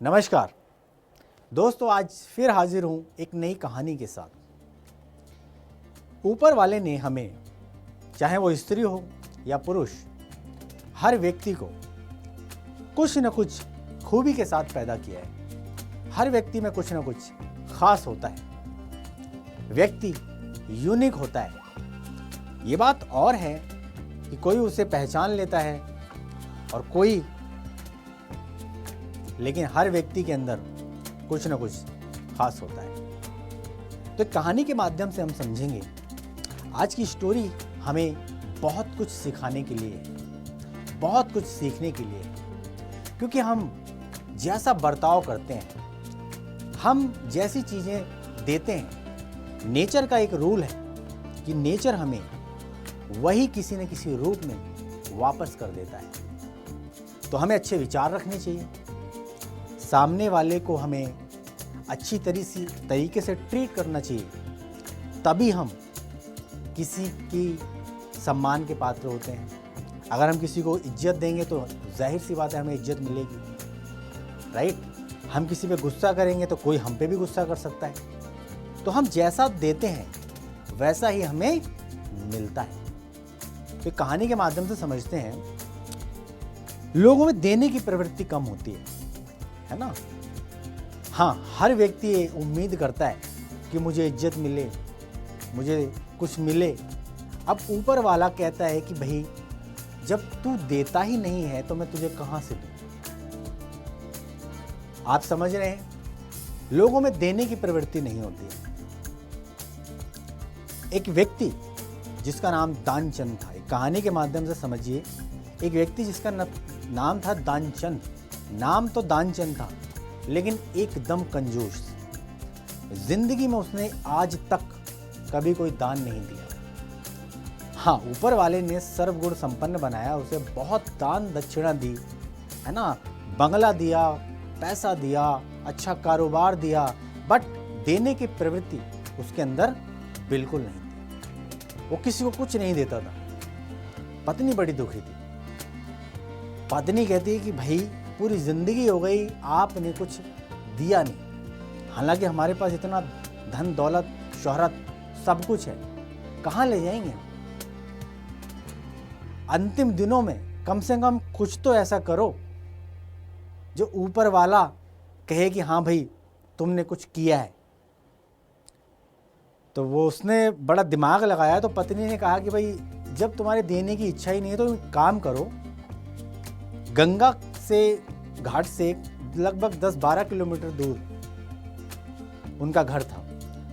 नमस्कार दोस्तों, आज फिर हाजिर हूँ एक नई कहानी के साथ। ऊपर वाले ने हमें, चाहे वो स्त्री हो या पुरुष, हर व्यक्ति को कुछ न कुछ खूबी के साथ पैदा किया है। हर व्यक्ति में कुछ न कुछ खास होता है, व्यक्ति यूनिक होता है। ये बात और है कि कोई उसे पहचान लेता है और कोई, लेकिन हर व्यक्ति के अंदर कुछ न कुछ खास होता है। तो कहानी के माध्यम से हम समझेंगे। आज की स्टोरी हमें बहुत कुछ सिखाने के लिए, बहुत कुछ सीखने के लिए, क्योंकि हम जैसा बर्ताव करते हैं, हम जैसी चीज़ें देते हैं, नेचर का एक रूल है कि नेचर हमें वही किसी न किसी रूप में वापस कर देता है। तो हमें अच्छे विचार रखने चाहिए, सामने वाले को हमें अच्छी तरीके से ट्रीट करना चाहिए, तभी हम किसी की सम्मान के पात्र होते हैं। अगर हम किसी को इज्जत देंगे तो जाहिर सी बात है हमें इज्जत मिलेगी, राइट। हम किसी पे गुस्सा करेंगे तो कोई हम पे भी गुस्सा कर सकता है। तो हम जैसा देते हैं वैसा ही हमें मिलता है। तो कहानी के माध्यम से समझते हैं, लोगों में देने की प्रवृत्ति कम होती है ना। हाँ, हर व्यक्ति ये उम्मीद करता है कि मुझे इज्जत मिले, मुझे कुछ मिले। अब ऊपर वाला कहता है कि भाई जब तू देता ही नहीं है तो मैं तुझे कहाँ से दूँ। आप समझ रहे हैं, लोगों में देने की प्रवृत्ति नहीं होती है। एक व्यक्ति जिसका नाम दानचंद था, एक कहानी के माध्यम से समझिए। एक व्यक्ति जिसका नाम था दानचंद, नाम तो दानचंद था लेकिन एकदम कंजूस। जिंदगी में उसने आज तक कभी कोई दान नहीं दिया। हाँ, ऊपर वाले ने सर्वगुण संपन्न बनाया, उसे बहुत दान दक्षिणा दी, है ना, बंगला दिया, पैसा दिया, अच्छा कारोबार दिया, बट देने की प्रवृत्ति उसके अंदर बिल्कुल नहीं थी। वो किसी को कुछ नहीं देता था। पत्नी बड़ी दुखी थी। पत्नी कहती है कि भाई पूरी जिंदगी हो गई, आपने कुछ दिया नहीं। हालांकि हमारे पास इतना धन दौलत शोहरत सब कुछ है, कहाँ ले जाएंगे। अंतिम दिनों में कम से कम कुछ तो ऐसा करो जो ऊपर वाला कहे कि हाँ भाई तुमने कुछ किया है। तो वो उसने बड़ा दिमाग लगाया। तो पत्नी ने कहा कि भाई जब तुम्हारे देने की इच्छा ही नहीं है तो काम करो। गंगा से घाट से लगभग 10-12 किलोमीटर दूर उनका घर था।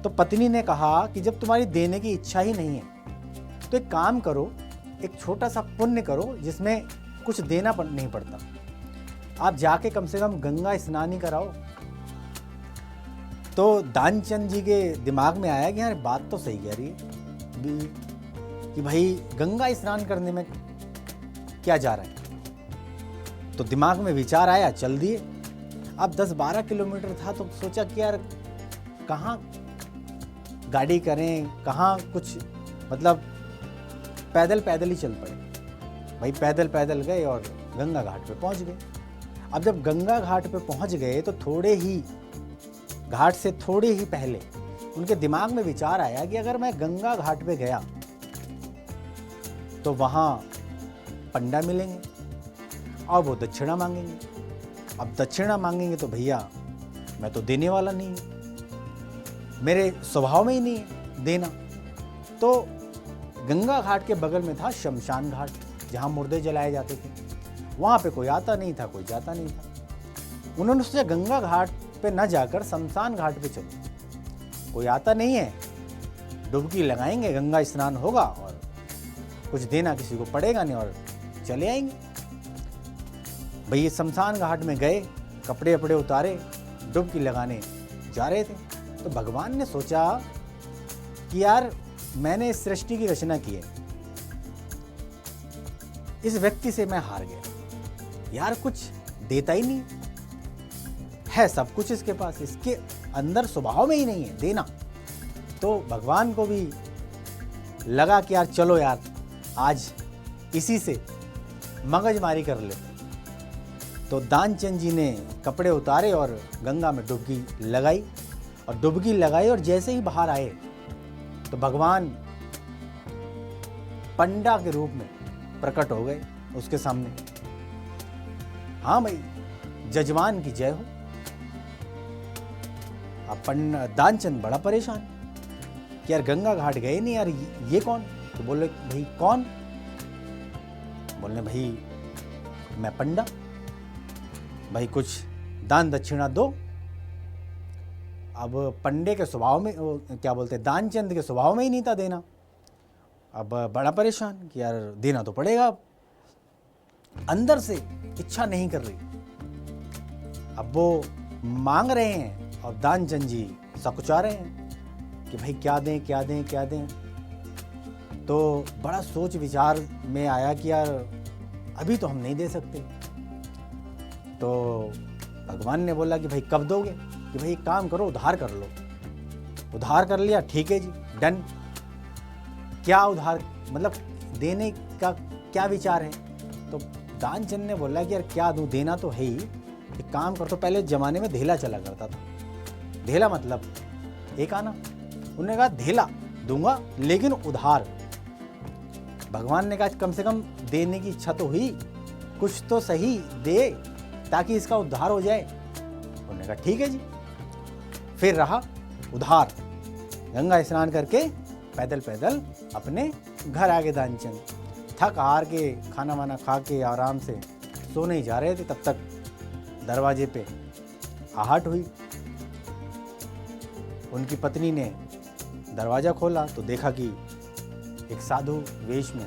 तो पत्नी ने कहा कि जब तुम्हारी देने की इच्छा ही नहीं है तो एक काम करो, एक छोटा सा पुण्य करो जिसमें कुछ देना नहीं पड़ता। आप जाके कम से कम गंगा स्नान ही कराओ। तो दानचंद जी के दिमाग में आया कि यार बात तो सही कह रही है कि भाई गंगा स्नान करने में क्या जा रहा है। तो दिमाग में विचार आया, चल दिए। अब 10-12 किलोमीटर था तो सोचा कि यार कहाँ गाड़ी करें, कहाँ कुछ, मतलब पैदल पैदल ही चल पड़े। भाई पैदल पैदल गए और गंगा घाट पे पहुंच गए। अब जब गंगा घाट पे पहुंच गए तो घाट से थोड़े ही पहले उनके दिमाग में विचार आया कि अगर मैं गंगा घाट पे गया तो वहाँ पंडा मिलेंगे और वो दक्षिणा मांगेंगे। अब दक्षिणा मांगेंगे तो भैया मैं तो देने वाला नहीं हूँ, मेरे स्वभाव में ही नहीं है देना। तो गंगा घाट के बगल में था शमशान घाट, जहाँ मुर्दे जलाए जाते थे। वहाँ पे कोई आता नहीं था, कोई जाता नहीं था। उन्होंने सोचा गंगा घाट पे न जाकर शमशान घाट पे चलो, कोई आता नहीं है, डुबकी लगाएंगे, गंगा स्नान होगा और कुछ देना किसी को पड़ेगा नहीं और चले आएंगे। भैया शमशान घाट में गए, कपड़े वपड़े उतारे, डुबकी लगाने जा रहे थे। तो भगवान ने सोचा कि यार मैंने इस सृष्टि की रचना की है, इस व्यक्ति से मैं हार गया। यार कुछ देता ही नहीं है, सब कुछ इसके पास, इसके अंदर स्वभाव में ही नहीं है देना। तो भगवान को भी लगा कि यार चलो यार आज इसी से मगजमारी कर ले। तो दानचंद जी ने कपड़े उतारे और गंगा में डुबकी लगाई, और जैसे ही बाहर आए तो भगवान पंडा के रूप में प्रकट हो गए उसके सामने। हाँ भाई, जजमान की जय हो। अब दानचंद बड़ा परेशान कि यार गंगा घाट गए नहीं यार, ये कौन? तो बोले भाई कौन? बोले भाई मैं पंडा, भाई कुछ दान दक्षिणा दो। अब पंडे के स्वभाव में, क्या बोलते, दानचंद के स्वभाव में ही नहीं था देना। अब बड़ा परेशान कि यार देना तो पड़ेगा। अब अंदर से इच्छा नहीं कर रही। अब वो मांग रहे हैं और दानचंद जी सकुचा रहे हैं कि भाई क्या दें क्या दें क्या दें। तो बड़ा सोच विचार में आया कि यार अभी तो हम नहीं दे सकते। तो भगवान ने बोला कि भाई कब दोगे? कि भाई एक काम करो, उधार कर लो। उधार कर लिया, ठीक है जी, डन। क्या उधार, मतलब देने का क्या विचार है? तो दानचंद ने बोला कि यार क्या दूं, देना तो है ही। एक काम कर, तो पहले जमाने में धेला चला करता था। धेला मतलब एक आना। उन्होंने कहा धेला दूंगा लेकिन उधार। भगवान ने कहा कम से कम देने की इच्छा तो हुई, कुछ तो सही दे ताकि इसका उद्धार हो जाए। उन्होंने कहा ठीक है जी। फिर रहा उधार। गंगा स्नान करके पैदल पैदल अपने घर आ गए दानचंद। थक हार के खाना वाना खा के आराम से सोने ही जा रहे थे, तब तक दरवाजे पे आहट हुई। उनकी पत्नी ने दरवाज़ा खोला तो देखा कि एक साधु वेश में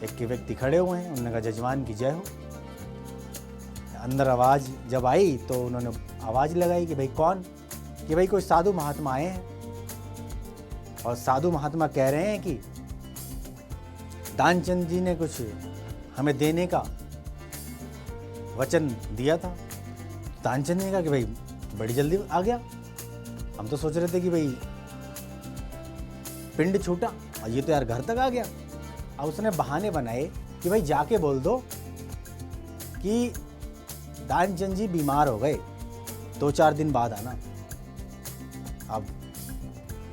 एक व्यक्ति खड़े हुए हैं। उन्होंने कहा जजमान की जय हो। अंदर आवाज़ जब आई तो उन्होंने आवाज़ लगाई कि भाई कौन? कि भाई कोई साधु महात्मा आए हैं और साधु महात्मा कह रहे हैं कि दानचंद जी ने कुछ हमें देने का वचन दिया था। दानचंद ने कहा कि भाई बड़ी जल्दी आ गया, हम तो सोच रहे थे कि भाई पिंड छूटा और ये तो यार घर तक आ गया। अब उसने बहाने बनाए कि भाई जाके बोल दो कि दानचंद जी बीमार हो गए, 2-4 दिन बाद आना। अब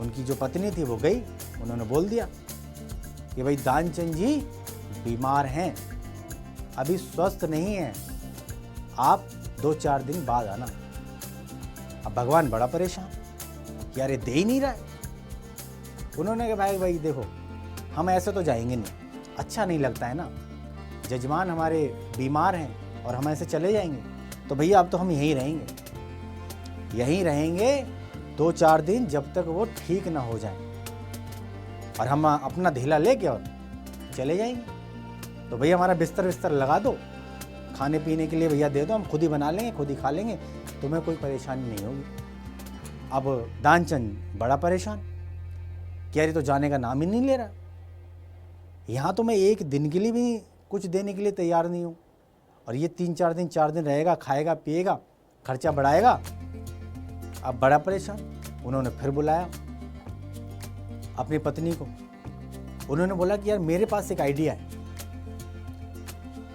उनकी जो पत्नी थी वो गई, उन्होंने बोल दिया कि भाई दानचंद जी बीमार हैं, अभी स्वस्थ नहीं हैं, आप 2-4 दिन बाद आना। अब भगवान बड़ा परेशान कि यार ये दे ही नहीं रहा है। उन्होंने कहा भाई देखो, हम ऐसे तो जाएंगे नहीं, अच्छा नहीं लगता है ना, जजमान हमारे बीमार हैं और हम ऐसे चले जाएंगे, तो भैया अब तो हम यहीं रहेंगे 2-4 दिन, जब तक वो ठीक ना हो जाए, और हम अपना धेला लेके और चले जाएंगे। तो भैया हमारा बिस्तर लगा दो, खाने पीने के लिए भैया दे दो, हम खुद ही बना लेंगे, खुद ही खा लेंगे, तुम्हें कोई परेशानी नहीं होगी। अब दानचंद बड़ा परेशान कि यार ये तो जाने का नाम ही नहीं ले रहा, यहाँ तो मैं एक दिन के लिए भी कुछ देने के लिए तैयार नहीं हूँ, और ये 3-4 दिन रहेगा, खाएगा पिएगा, खर्चा बढ़ाएगा। अब बड़ा परेशान। उन्होंने फिर बुलाया अपनी पत्नी को। उन्होंने बोला कि यार मेरे पास एक आइडिया है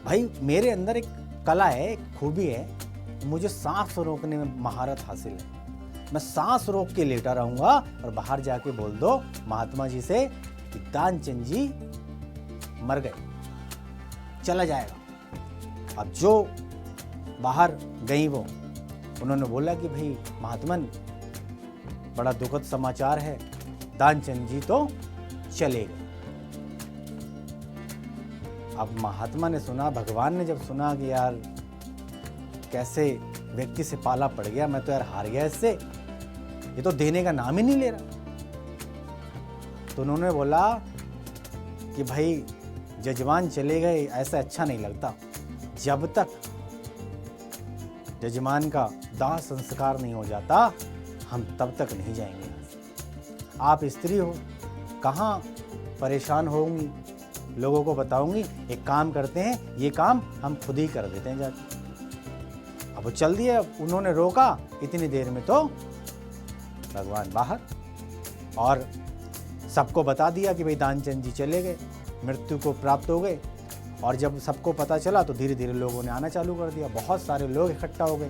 भाई, मेरे अंदर एक कला है, एक खूबी है, मुझे सांस रोकने में महारत हासिल है। मैं सांस रोक के लेटा रहूंगा और बाहर जाके बोल दो महात्मा जी से कि दानचंद जी मर गए, चला जाएगा। अब जो बाहर गई वो, उन्होंने बोला कि भाई महात्मन बड़ा दुखद समाचार है, दानचंद जी तो चले गए। अब महात्मा ने सुना, भगवान ने जब सुना कि यार कैसे व्यक्ति से पाला पड़ गया, मैं तो यार हार गया इससे, ये तो देने का नाम ही नहीं ले रहा। तो उन्होंने बोला कि भाई जजमान चले गए, ऐसा अच्छा नहीं लगता, जब तक जजमान का दाह संस्कार नहीं हो जाता हम तब तक नहीं जाएंगे यहाँ से। आप स्त्री हो, कहाँ परेशान होंगी, लोगों को बताऊंगी, एक काम करते हैं, ये काम हम खुद ही कर देते हैं जाके। अब वो चल दिए। उन्होंने रोका, इतनी देर में तो भगवान बाहर, और सबको बता दिया कि भाई दानचंद जी चले गए, मृत्यु को प्राप्त हो गए। और जब सबको पता चला तो धीरे धीरे लोगों ने आना चालू कर दिया, बहुत सारे लोग इकट्ठा हो गए।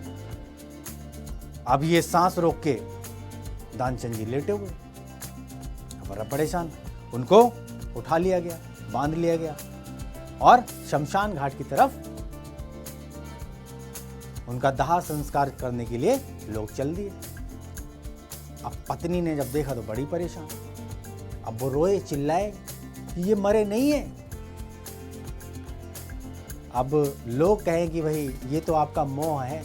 अब ये सांस रोक के दानचंद जी लेटे हुए, बड़ा परेशान। उनको उठा लिया गया, बांध लिया गया और शमशान घाट की तरफ उनका दाह संस्कार करने के लिए लोग चल दिए। अब पत्नी ने जब देखा तो बड़ी परेशान। अब वो रोए चिल्लाए कि ये मरे नहीं है। अब लोग कहें कि भाई ये तो आपका मोह है,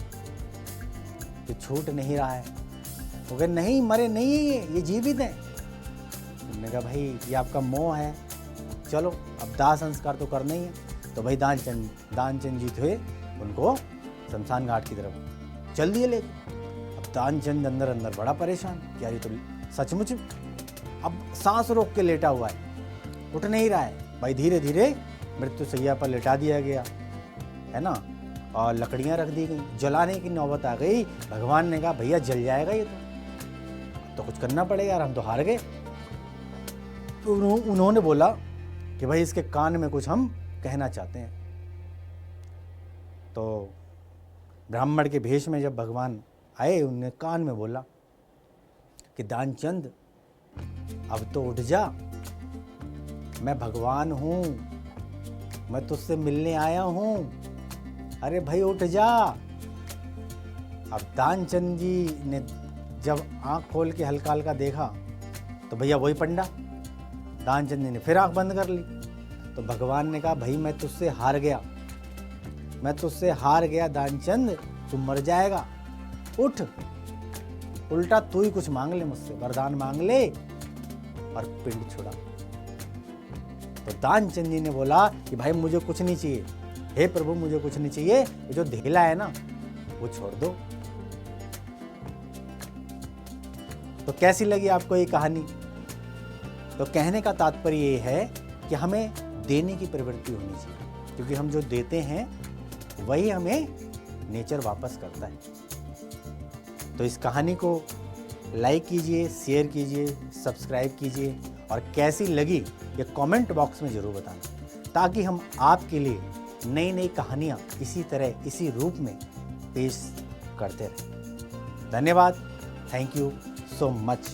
ये छूट नहीं रहा है। वो कहे नहीं, मरे नहीं है, ये जीवित है। उन्होंने कहा भाई ये आपका मोह है, चलो अब दाह संस्कार तो करना ही है। तो भाई दानचंद जी थे, उनको शमशान घाट की तरफ चल दिए ले। अब दानचंद अंदर अंदर बड़ा परेशान, क्या ये तो सचमुच अब सांस रोक के लेटा हुआ है, उठ नहीं रहा है। भाई धीरे धीरे मृत्यु शैया पर लेटा दिया गया, है ना, और लकड़ियां रख दी गई, जलाने की नौबत आ गई। भगवान ने कहा भैया जल जाएगा ये तो कुछ करना पड़ेगा यार, हम तो हार गए। तो उन्होंने बोला कि भाई इसके कान में कुछ हम कहना चाहते हैं। तो ब्राह्मण के भेष में जब भगवान आए, उन्होंने कान में बोला कि दानचंद अब तो उठ जा, मैं भगवान हूं, मैं तुझसे मिलने आया हूं, अरे भाई उठ जा। अब दानचंद जी ने जब आंख खोल के हल्का हल्का देखा तो भैया वही पंडा। दानचंद जी ने फिर आंख बंद कर ली। तो भगवान ने कहा भाई मैं तुझसे हार गया, मैं तुझसे हार गया दानचंद, तू मर जाएगा, उठ, उल्टा तू ही कुछ मांग ले मुझसे, वरदान मांग ले और पिंड छुड़ा। तो दानचंद जी ने बोला कि भाई मुझे कुछ नहीं चाहिए, हे प्रभु मुझे कुछ नहीं चाहिए, ये जो धेला है ना वो छोड़ दो। तो कैसी लगी आपको ये कहानी? तो कहने का तात्पर्य ये है कि हमें देने की प्रवृत्ति होनी चाहिए, क्योंकि हम जो देते हैं वही हमें नेचर वापस करता है। तो इस कहानी को लाइक कीजिए, शेयर कीजिए, सब्सक्राइब कीजिए और कैसी लगी ये कमेंट बॉक्स में ज़रूर बताना, ताकि हम आपके लिए नई नई कहानियाँ इसी तरह इसी रूप में पेश करते रहें। धन्यवाद, थैंक यू सो मच।